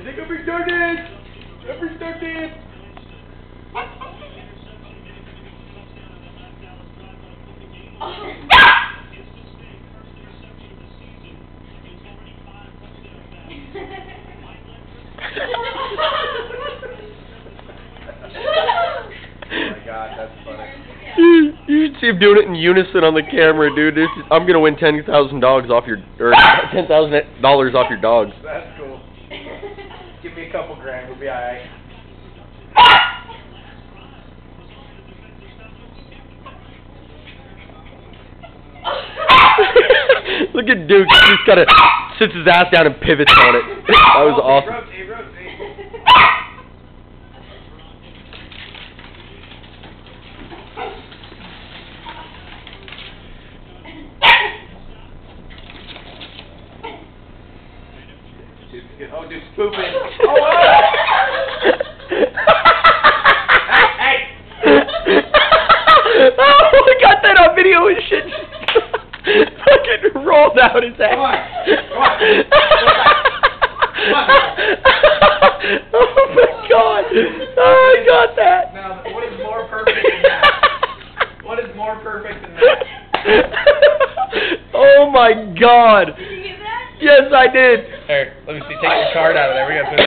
Is it gonna be started? Ever started? Oh my god, that's funny. You should see him doing it in unison on the camera, dude. I'm gonna win $10,000 off your, or $10,000 off your dogs. That's cool. Give me a couple grand, we'll be alright. Look at Duke. He just kind of sits his ass down and pivots on it. That was awesome. Rotate. Oh, dude's pooping. Oh, hey! Oh, I got that on video and shit. Fucking rolled out his ass. Come on. Oh my god. Oh, I got that. Now, what is more perfect than that? What is more perfect than that? Oh my god. Did you get that? Yes, I did. Here, let me see. Take your card out of there. We got